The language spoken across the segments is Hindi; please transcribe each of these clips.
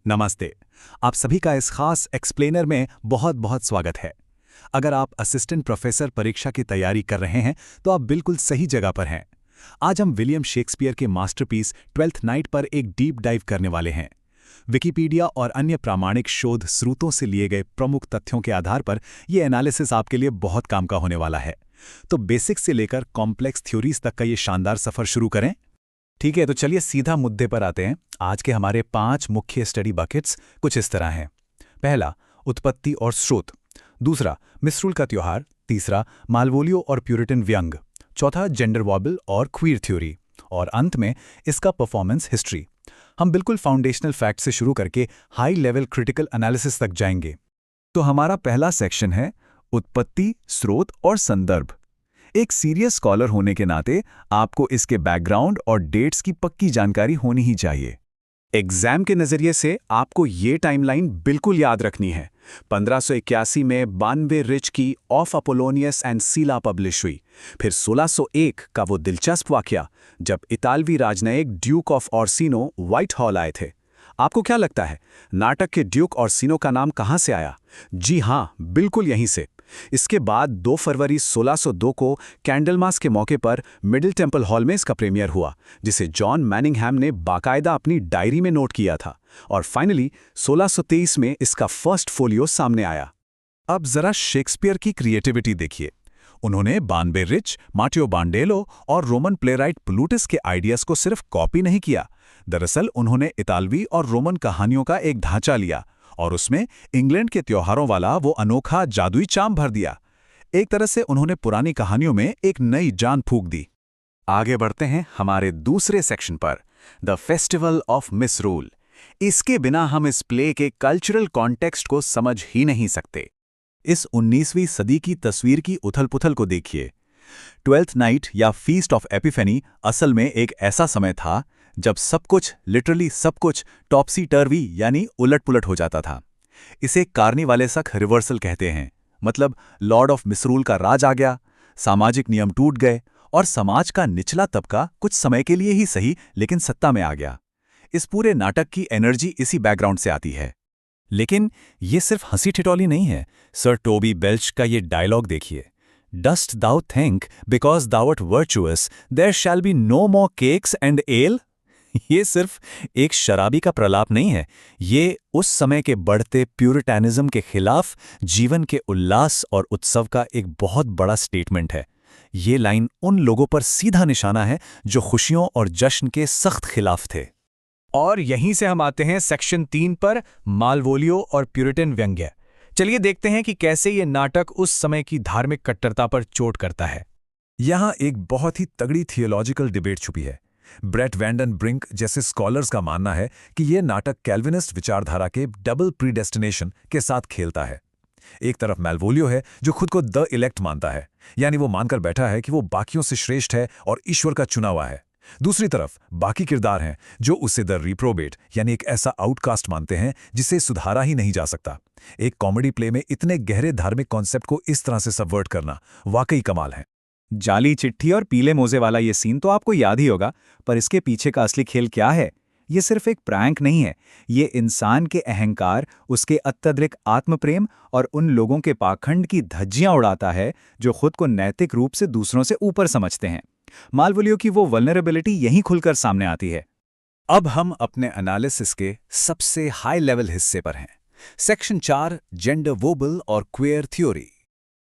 नमस्ते। आप सभी का इस खास एक्सप्लेनर में बहुत बहुत स्वागत है। अगर आप असिस्टेंट प्रोफेसर परीक्षा की तैयारी कर रहे हैं तो आप बिल्कुल सही जगह पर हैं। आज हम विलियम शेक्सपियर के मास्टरपीस ट्वेल्थ नाइट पर एक डीप डाइव करने वाले हैं। विकिपीडिया और अन्य प्रामाणिक शोध स्रोतों से लिए गए प्रमुख तथ्यों के आधार पर यह एनालिसिस आपके लिए बहुत काम का होने वाला है। तो बेसिक्स से लेकर कॉम्प्लेक्स थ्योरीज तक का ये शानदार सफर शुरू करें। ठीक है, तो चलिए सीधा मुद्दे पर आते हैं। आज के हमारे 5 मुख्य स्टडी बकेट्स कुछ इस तरह हैं। पहला, उत्पत्ति और स्रोत। दूसरा, मिस्रूल का त्योहार। तीसरा, मालवोलियो और प्यूरिटन व्यंग। चौथा, जेंडर वॉबल और क्वीर थ्योरी। और अंत में इसका परफॉर्मेंस हिस्ट्री। हम बिल्कुल फाउंडेशनल फैक्ट से शुरू करके हाई लेवल क्रिटिकल एनालिसिस तक जाएंगे। तो हमारा पहला सेक्शन है उत्पत्ति, स्रोत और संदर्भ। एक सीरियस स्कॉलर होने के नाते आपको इसके बैकग्राउंड और डेट्स की पक्की जानकारी होनी ही चाहिए। एग्जाम के नजरिए से आपको ये टाइमलाइन बिल्कुल याद रखनी है। 1581 में बानवे रिच की ऑफ अपोलोनियस एंड सीला पब्लिश हुई। फिर 1601 का वो दिलचस्प वाकया जब इतालवी राजनयिक Duke of Orsino white hall आए थे। आपको क्या लगता है, नाटक के ड्यूक ऑर्सिनो का नाम कहां से आया? जी हां, बिल्कुल यहीं से। इसके बाद 2 फरवरी 1602 को कैंडलमास के मौके पर मिडिल टेम्पल हॉल में इसका प्रीमियर हुआ, जिसे जॉन मैनिंगहैम ने बाकायदा अपनी डायरी में नोट किया था। और फाइनली 1623 में इसका फर्स्ट फोलियो सामने आया। अब जरा शेक्सपियर की क्रिएटिविटी देखिए। उन्होंने बानबे रिच, मार्टियो बांडेलो और रोमन प्लेराइट प्लूटस के आइडियाज को सिर्फ कॉपी नहीं किया। दरअसल उन्होंने इतालवी और रोमन कहानियों का एक ढांचा लिया और उसमें इंग्लैंड के त्योहारों वाला वो अनोखा जादुई चाम भर दिया। एक तरह से उन्होंने पुरानी कहानियों में एक नई जान फूंक दी। आगे बढ़ते हैं हमारे दूसरे सेक्शन पर, द फेस्टिवल ऑफ मिसरूल। इसके बिना हम इस प्ले के कल्चरल कॉन्टेक्स्ट को समझ ही नहीं सकते। इस 19वीं सदी की तस्वीर की उथल-पुथल को देखिए। ट्वेल्थ नाइट या फीस्ट ऑफ एपिफेनी असल में एक ऐसा समय था जब सब कुछ, लिटरली सब कुछ, टॉपसी टर्वी यानी उलट-पुलट हो जाता था। इसे कार्निवालेसक रिवर्सल कहते हैं। मतलब लॉर्ड ऑफ मिसरूल का राज आ गया, सामाजिक नियम टूट गए और समाज का निचला तबका कुछ समय के लिए ही सही लेकिन सत्ता में आ गया। इस पूरे नाटक की एनर्जी इसी बैकग्राउंड से आती है। लेकिन ये सिर्फ हंसी ठिठौली नहीं है। सर टोबी बेल्च का ये डायलॉग देखिए, dost thou think because thou art virtuous there shall be no more cakes and ale. ये सिर्फ एक शराबी का प्रलाप नहीं है, ये उस समय के बढ़ते प्यूरिटैनिज्म के खिलाफ जीवन के उल्लास और उत्सव का एक बहुत बड़ा स्टेटमेंट है। ये लाइन उन लोगों पर सीधा निशाना है जो खुशियों और जश्न के सख्त खिलाफ थे। और यहीं से हम आते हैं सेक्शन 3 पर, मालवोलियो और प्यूरिटन व्यंग्य। चलिए देखते हैं कि कैसे ये नाटक उस समय की धार्मिक कट्टरता पर चोट करता है। यहां एक बहुत ही तगड़ी थियोलॉजिकल डिबेट छुपी है। ब्रेट वैंडन ब्रिंक जैसे स्कॉलर्स का मानना है कि यह नाटक कैल्विनिस्ट विचारधारा के डबल प्रीडेस्टिनेशन के साथ खेलता है। एक तरफ मालवोलियो है जो खुद को द इलेक्ट मानता है, यानी वो मानकर बैठा है कि वो बाकियों से श्रेष्ठ है और ईश्वर का चुना हुआ है। दूसरी तरफ बाकी किरदार हैं जो उसे द रिप्रोबेट यानी एक ऐसा आउटकास्ट मानते हैं जिसे सुधारा ही नहीं जा सकता। एक कॉमेडी प्ले में इतने गहरे धार्मिक कॉन्सेप्ट को इस तरह से सबवर्ट करना वाकई कमाल है। जाली चिट्ठी और पीले मोजे वाला ये सीन तो आपको याद ही होगा, पर इसके पीछे का असली खेल क्या है? ये सिर्फ एक प्रैंक नहीं है, ये इंसान के अहंकार, उसके अत्यधिक आत्मप्रेम और उन लोगों के पाखंड की धज्जियां उड़ाता है जो खुद को नैतिक रूप से दूसरों से ऊपर समझते हैं। मालवोलियो की वो वल्नरेबिलिटी यहीं खुलकर सामने आती है। अब हम अपने एनालिसिस के सबसे हाई लेवल हिस्से पर हैं। सेक्शन 4, जेंडर वोबल और queer theory.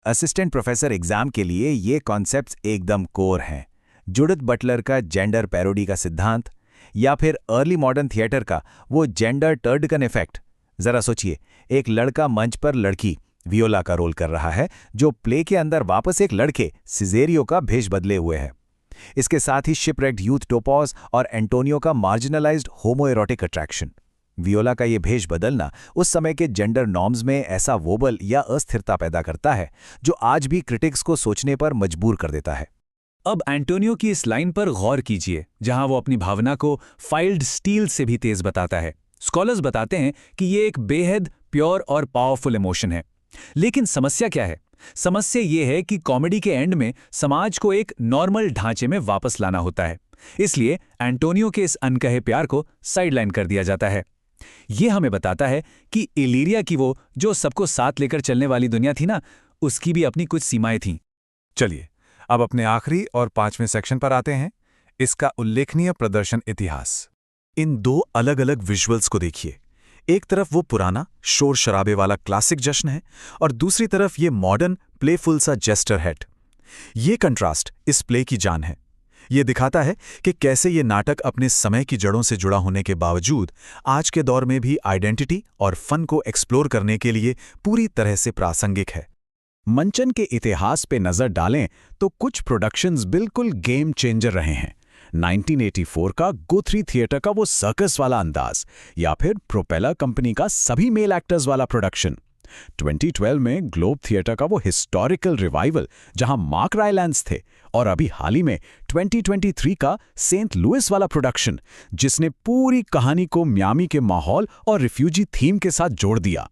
Assistant professor exam के लिए ये कॉन्सेप्ट्स एकदम कोर हैं। जुडिथ बटलर का जेंडर पैरोडी का सिद्धांत या फिर अर्ली मॉडर्न थिएटर का वो जेंडर टर्डकन इफेक्ट। जरा सोचिए, एक लड़का मंच पर लड़की वियोला का रोल कर रहा है जो प्ले के अंदर वापस एक लड़के सिजेरियो का भेष बदले हुए है। इसके साथ ही शिपरेक्ड यूथ टोपॉज और एंटोनियो का मार्जिनलाइज्ड होमोएरोटिक अट्रैक्शन। वियोला का ये भेष बदलना उस समय के जेंडर नॉर्म्स में ऐसा वोबल या अस्थिरता पैदा करता है जो आज भी क्रिटिक्स को सोचने पर मजबूर कर देता है। अब एंटोनियो की इस लाइन पर गौर कीजिए जहां वो अपनी भावना को फाइल्ड स्टील से भी तेज बताता है। स्कॉलर्स बताते हैं कि ये एक बेहद प्योर और पावरफुल इमोशन है। लेकिन समस्या क्या है? समस्या ये है कि कॉमेडी के एंड में समाज को एक नॉर्मल ढांचे में वापस लाना होता है। इसलिए एंटोनियो के इस अनकहे प्यार को साइडलाइन कर दिया जाता है। ये हमें बताता है कि इलीरिया की वो जो सबको साथ लेकर चलने वाली दुनिया थी ना, उसकी भी अपनी कुछ सीमाएं थीं। चलिए, अब अपने आखिरी और 5वें सेक्शन पर आते हैं, इसका उल्लेखनीय प्रदर्शन इतिहास। इन दो अलग अलग विजुअल्स को देखिए। एक तरफ वो पुराना शोर शराबे वाला क्लासिक जश्न है और दूसरी तरफ ये मॉडर्न प्लेफुल सा जेस्टर हेड। ये कंट्रास्ट इस प्ले की जान है। ये दिखाता है कि कैसे ये नाटक अपने समय की जड़ों से जुड़ा होने के बावजूद आज के दौर में भी आइडेंटिटी और फन को एक्सप्लोर करने के लिए पूरी तरह से प्रासंगिक है। मंचन के इतिहास पे नजर डालें तो कुछ प्रोडक्शंस बिल्कुल गेम चेंजर रहे हैं। 1984 का गुथरी थिएटर का वो सर्कस वाला अंदाज, या फिर प्रोपेलर कंपनी का सभी मेल एक्टर्स वाला प्रोडक्शन। 2012 में ग्लोब थिएटर का वो हिस्टोरिकल रिवाइवल जहां मार्क रायलैंस थे, और अभी हाल ही में 2023 का सेंट लुइस वाला प्रोडक्शन जिसने पूरी कहानी को मियामी के माहौल और रिफ्यूजी थीम के साथ जोड़ दिया।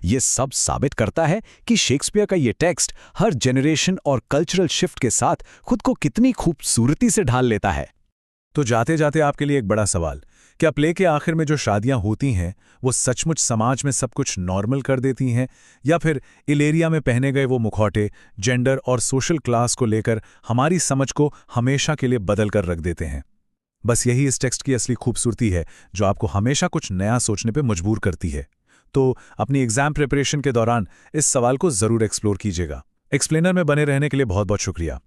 ये सब साबित करता है कि शेक्सपियर का ये टेक्स्ट हर जनरेशन और कल्चरल शिफ्ट के साथ खुद को कितनी खूबसूरती से ढाल लेता है। तो जाते जाते आपके लिए एक बड़ा सवाल, क्या प्ले के आखिर में जो शादियां होती हैं वो सचमुच समाज में सब कुछ नॉर्मल कर देती हैं, या फिर इलेरिया में पहने गए वो मुखौटे जेंडर और सोशल क्लास को लेकर हमारी समझ को हमेशा के लिए बदल कर रख देते हैं? बस यही इस टेक्स्ट की असली खूबसूरती है, जो आपको हमेशा कुछ नया सोचने पर मजबूर करती है। तो अपनी एग्जाम प्रिपरेशन के दौरान इस सवाल को जरूर एक्सप्लोर कीजिएगा। एक्सप्लेनर में बने रहने के लिए बहुत बहुत शुक्रिया।